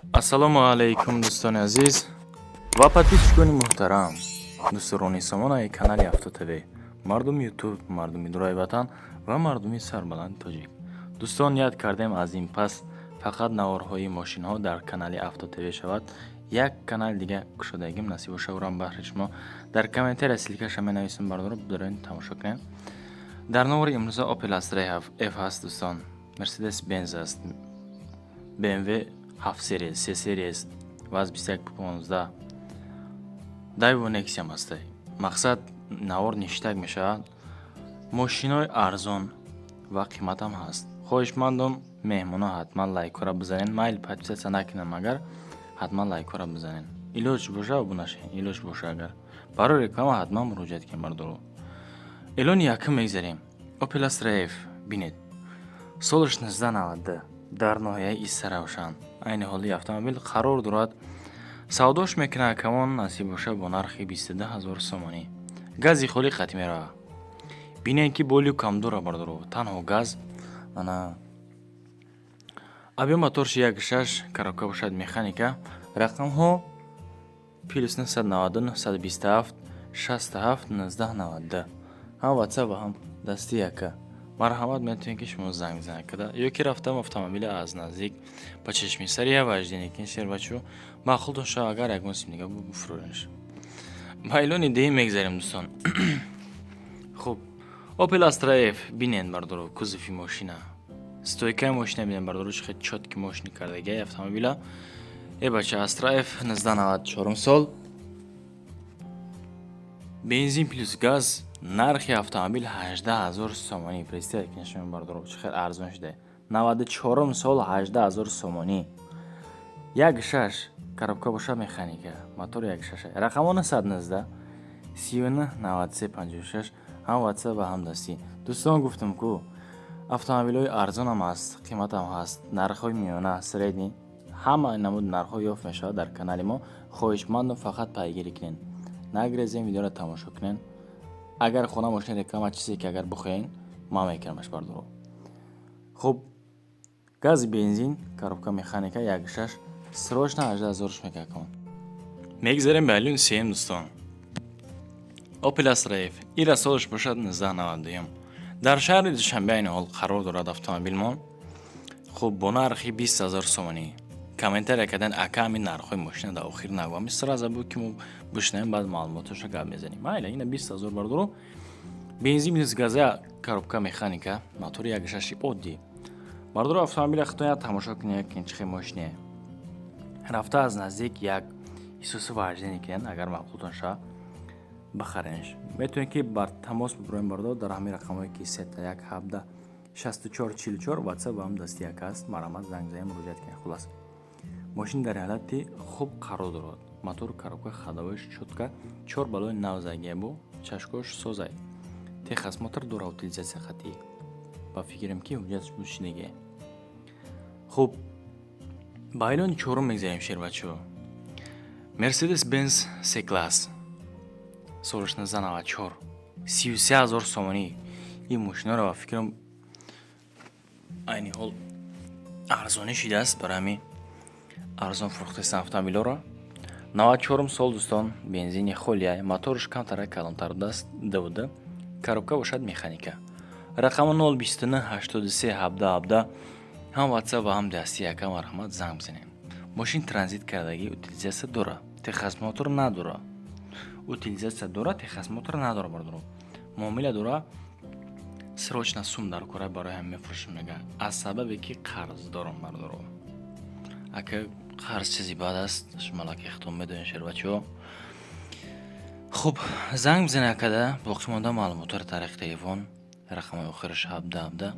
ассалому алайкум дӯстони азиз ва подписчикони муҳтарам, дӯсторони сомонаи канали Автотв, мардуми ютуб, мардуми дураи ватан ва мардуми сарбаланди тоҷик. дӯстон, яд кардем аз ин пас фақат наворҳои мошинҳо дар канали Автотв шавад. як канал дига кушодагим насиб боша, урам баҳри шумо дар комментария силкаша менависем, бардоро бирён тамошо кунем. дар навори имрӯза Opel Astra F ҳаст дӯстон, Mercedes Benz аст, BMW 7 series, 3 series, ВАЗ 2115, Daewoo Nexia аст. мақсад навор ништаг мешавад. мошинои арзон ва қиматам ҳаст. хоҳишмандом меҳмоно ҳатман лайкора бизанен, майли подписатсия накунем, магар ҳатман лайкора бизанен. илоҷ боша абунашен, илоҷ боша агар барои реклама ҳатман муроҷиат кунем бардоро. эълони якум мегзарем. Opel Astra F бинед. солаш 1990 дар ноҳияи Исса Равшан. айни ҳоли автомобил қарор дорад. савдош мекунад камон насиб боша бо нархи 22000 сомонӣ. гази холӣ қатъ меравад. бинед ки болю камдора бардоро, танҳо газ. ана авиамоторши 1.6 коробка бошад механика. рақамҳо +9 990 927 67 1992. ҳам WhatsApp ва ҳам дасти яка. марҳамат, метавонед ки шумо занг бизанед када ё ки рафтам автомобили аз наздик ба чашми сария ваҷдини кин шербачу махлутон шо агар ягон сим дига буфурӯренш. ба эълони деҳим мегзарем дӯстон. хуб, Opel Astra F бинед бардоро, кузуфи мошина, стойкаи мошина бинед бардоро, чӣ қадр чотки мошини кардагиаи автомобила. бача Astra F 1994 сол, бензин плюс газ. нархи автомобил 18000 сомонӣ. представь кинашон бардоро, чӣ қадр арзон шуда. 94 сол 18000 сомонӣ. 1.6 коробка боша механика, мотор 1.6. рақамона 119 39 93 56. ҳам WhatsApp ва ҳам дастӣ. дӯстон, гуфтам ку автомобилҳои арзон ҳам ҳаст, қимат ҳам ҳаст, нархҳои миёна, средни, ҳама намуди нархҳо ёфт мешавад дар канали мо. хоҳишмандам фақат пайгирӣ кунен, нагрезем, видеоро тамошо кунен. агар хона мошин реклама чизе ки агар бихоҳен, ма мекунамаш бардоро. хуб, гази бензин, коробка механика 1.6, срочно 18000 мекакон. мегзарем ба эълони сеюм дӯстон. Opel Astra F ира солаш бошад 1992. дар шаҳри душанбе айни ҳол қарор дорад автомобилмон. хуб, бо нархи 20000 сомонӣ. комментария кардан ака ҳамин нархҳои мошина дар охир нагӯям, сразу бу ки мо бишнавем, баъд маълумоташа гап мезанем. майла, ина 20000 бардоро. бензин плюс газа, коробка механика, мотори 1.6 оддӣ. бардоро автомобила хитоя тамошо кунед ки чӣ мошине. рафта аз наздик як исоси ваҷдини кунед, агар мақбултон шава бахаренш. метавонед ки бар тамос бибуроем бардор дар ҳамин рақамҳое ки 31 17 64 44 WhatsApp ва ҳам дасти як аст. марҳамат, занг занед, муроҷиат кунед. хулас мошин дар ҳолати хуб қарор дорад. мотор, коробка, ходовош чотка, 4 балони навзагия бо чашкош созай. техас мотор дора утилизатсия қатъӣ. ба фикрам ки ҳуҷҷатш бушидаге. хуб, ба эълони чорум мегзарем шербачо. Mercedes Benz C-Class, солаш 1994, 33000 сомонӣ. ин мошинаро ба фикрам айни ҳол арзонӣ шудааст. барои ҳамин арзон фурӯхтаистан автомобилҳоро. 94 сол дӯстон, бензини холия, моторш камтара калонтар даст давуда, коробка бошад механика. рақама 029 83 17 17. ҳам WhatsApp ва ҳам дасти яка. марҳамат, занг бизанем. мошин транзит кардаги утилизатсия дора, техас мотор надора. утилизатсия дора, техас мотор надора бардоро. муомила дора. срочно сум дар кора барои ҳам мефурӯшам мега. аз сабабе ки қарз дорам бардоро. ака қарз чизи бад аст, шумала ки хитом медоен шербачо. хуб, занг бизанед акада, боқӣ монда маълумотро тариқи телефон, рақамҳои охираш 17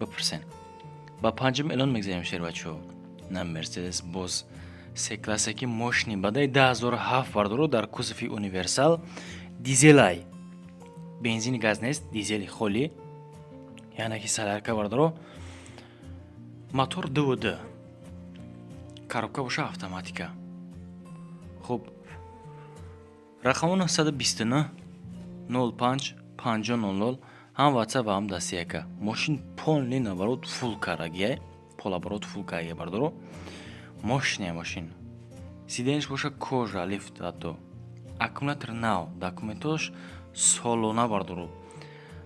бипурсен. ба панҷум эълон мегзарем шербачо. на Mercedes боз C-классаки мошини бадаи 2007 бардоро дар кузуфи универсал дизелай. бензини газ нест, дизели холӣ, яъне ки солярка бардоро. мотор ДВД, коробка боша автоматика. хуб, рақамона 129 05 5000. ҳам WhatsApp ва ҳам дасти яка. мошин полни наоборот фул карагия, полоборот фул карагия бардоро. мошин сиденш боша кожа лифт ато аккумулятор нав документош солона бардуру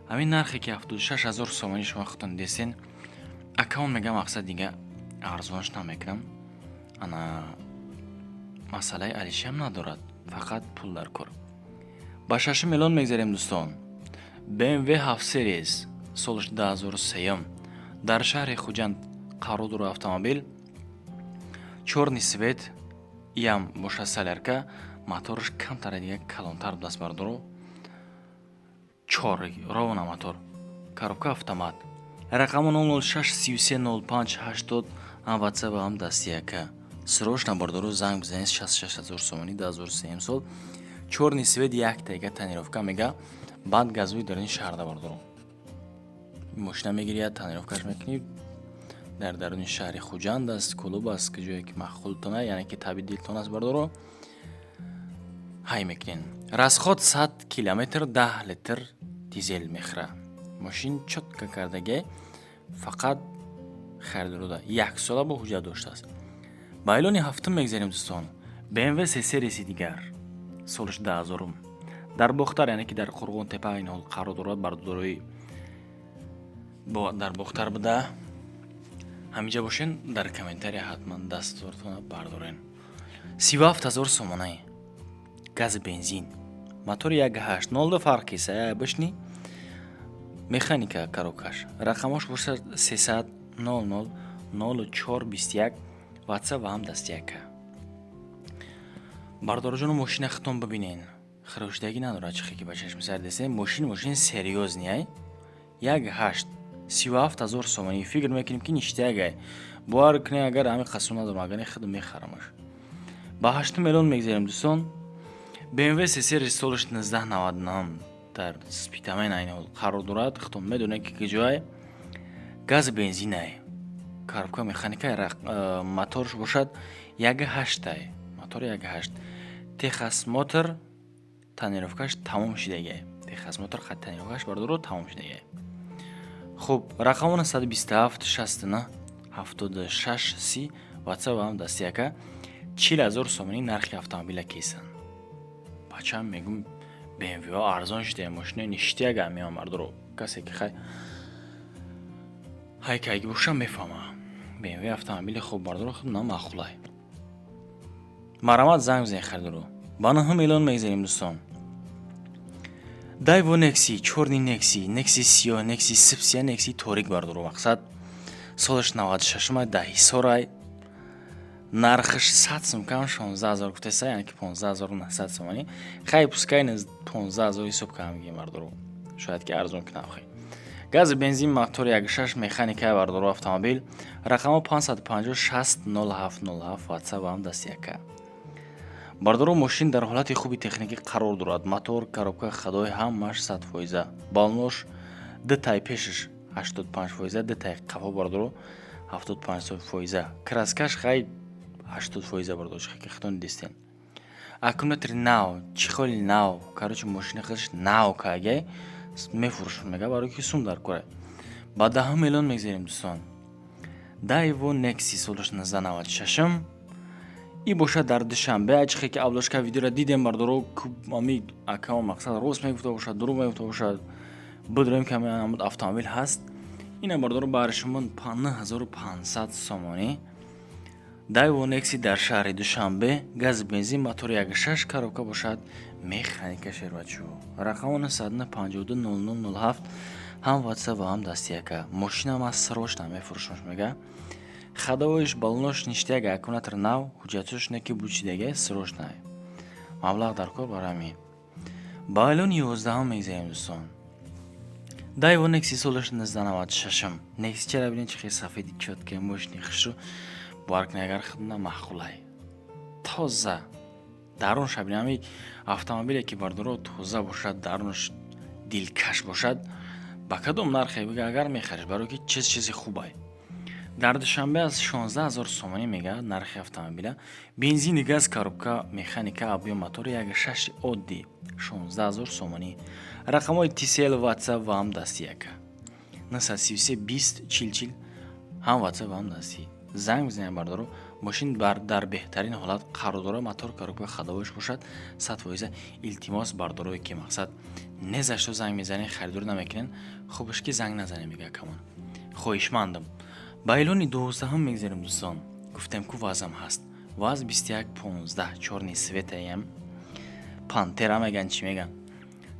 ҳамин нархе ки 76000 сомонӣ шумо худтон десен аккаун мегам мақсад дига арзонш намекунам ана масъалаи алишам надорад фақат пул дар кор ба 6 миллион мегзарем дӯстон BMW 7 series солиш 2003 дар шаҳри хуҷанд қарор дорад автомобил чорни свет ям боша солярка моторш камтара дига калонтар даст бардору 4 ровна мотор коробка автомат рақамо 006330580 ам ватсап ам дастияка срочно бардору занг бизанед 66000 сомонӣ 2003 сол чорни свет як тайга тонировка мега баъд газои даруни шаҳрда бардору мошина мегирияд тонировкаш мекунӣ дар даруни шаҳри хуҷанд аст клуб аст ки ҷое ки маххултона яъне ки таби дилтон аст бардору ҳай мекунен расход 100 километр 10 литр дизел мехӯра мошин чотка кардаги фақат харидорода 1 сола бо ҳуҷҷат доштааст ба эълони ҳафтум мегзарем дӯстон BMW 3 серияси дигар солиш 2000 дар бохтар яъне ки дар қурғонтепа ин ҳол қарор дорад бардории дар бохтар буда ҳаминҷа бошен дар комментария ҳатман дастортона бардорен 37000 сомонаи гази бензин мотори 1.8 0 фарқиса бишни механика коробкаш рақамош бошад 300 00 0421 ватсап ва ҳам дастияка бардорҷону мошина хитон бибинен хирошдагӣ надорад чихе ки ба чашми сар десен мошин серьёзни 1.8 37000 сомонӣ фикр мекунем ки ништягай бовар кунем агар ҳами қасм надорам агар худо мехарамаш ба 8 миллион мегзарем дӯстон BMW 3 серияси солиш 1999 дар спитамен айн ҳол қарор дорад хитон медонед ки киҷоай газ бензинай коробка механика моторш бошад 1.8 мотор 1.8 техосмотр тонировкаш тамом шудагай техосмотр хат тонировкаш бардору тамом шудагай хуб рақамона 127 69 76 30 ватсап ам дастияка 40000 сомонӣ нархи автомобила кисан бачам мегум BMW арзон шуда мошина ништяга меам бардору касе ки хай кайги боша мефама BMW автомобили хуб бардору хуб на махулай марамат занг бизанед харидору ба 9 миллион мегзарем дӯстон Daewoo Nexi, чорни Nexi сиёҳ, Nexi сипсия, Nexi торик бардору мақсад солиш 96 да ҳисорай нархш 100 сум кам 16000 гуфтеса яъне ки 15900 сомонӣ хай пускай 15000 ҳисоб кам ги бардору шояд ки арзон ки навхи газ бензин мотор 1.6 механика бардору автомобил рақамо 550 60 0707 ватсап ам дастияка бардору мошин дар ҳолати хуби техникӣ қарор дорад мотор коробка ходои ҳамаш 100% балнош дтай пешаш 85% дтай қафо бардору 75% краскаш хай 80% бардору ки хитон дистен аккумулятори нав чихоли нав короче мошина худаш нав кагай мефурӯшон мега барои ки сум дар кора ба 10 миллион мегзарем дӯстон Daewoo Nexi солиш 1996 и бошад дар душанбе ачихе ки авлошка видеоро дидем бардору ами акамо мақсад рост мегуфта бошад дуруг мегуфта бошад бидорем ки ҳамин автомобил ҳаст ина бардору баҳри шумо 9500 сомонӣ Daewoo Nexi дар шаҳри душанбе газ бензин мотор 1.6 коробка бошад механика шервачу рақамо 9520007 ҳам ватсап ва ҳам дастияка мошина ма срочно мефурӯшонш мега ходовоиш балонош ништяга аккумулятор нав ҳуҷҷатош не ки бучидага срочно маблағ дар кор барами ба эълони 11 мегзарем дӯстон Daewoo Nexi солиш 1996 Nexi чара бинед чихе сафеди чотка мошини хушру баркнагар худна махулай тоза дарунш бинами автомобиле ки бардору тоза бошад дарунш дилкаш бошад ба кадом нархе бига агар мехариш барои ки чизи хубай дар душанбе аз 16000 сомонӣ мега нархи автомобила бензини газ коробка механика объем мотор 1.6 оддӣ 16000 сомонӣ рақамои TCL ватсап ва ҳам дастияка 933 20 40 40 ҳам ватсап ва ҳам дастӣ занг бизанед бардору ماشین در بهترین حالت قرارداد موتور کاروبار خداوش باشد 100% التماس برداروی که مقصد نزش تو زنگ میزنی خریدار نمیکنن خوبش که زنگ نزنی میگه کمان خواهشمندم با اعلان 12 هم میگذاریم دوستان گفتم که وازم هست واز 2115 چورنی سویت ایم پانترا میگن چی میگن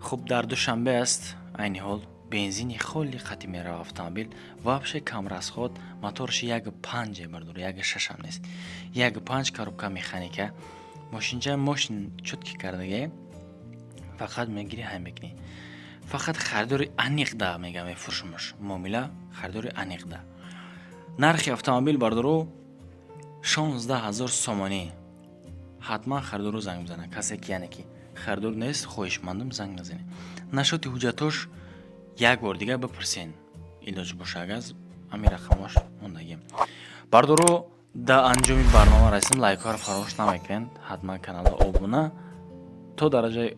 خب در دوشنبه است این حال بنزین خیلی قطعی میره автомобиль вообще کم расход موتورش 1.5 برداره 1.6 هم نیست 1.5 коробка механика ماشینجا ماشین چوتکی کردگی فقط میگیری هم میکنی فقط خریدار انیق ده میگم میفروشمش معامله خریدار انیق ده نرخ автомобиль بردارو 16000 سومانی حتما خریدار رو زنگ بزنه کسی که یعنی که خریدار نیست خواهشمندم زنگ نزنی نشد حجتش یک بار دیگه بپرسین ایلاج باشه اگر همین رقماش موندگیم بردارو در انجام برنامه رسیم لایک ها رو فراموش نمیکنید حتما کانال ابونه تا درجه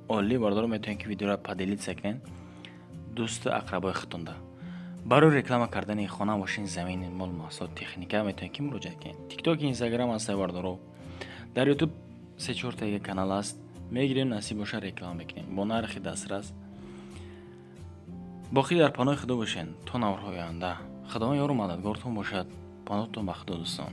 عالی بردارو میتونید که ویدیو رو پدیلیت سکنین دوست اقربای خودتون برای رکلام کردن خانه ماشین زمین مال محصولات تکنیکا میتونید که مراجعه کنید تیک تاک اینستاگرام هست بردارو در یوتیوب 3-4 تا کانال است میگیریم نصیب باشه رکلام بکنیم با نرخ دسترس باقی در پناه خدا باشین تا نورهای آینده خداوند یار و مددگارتون باشد پناهتون به خدا دوستان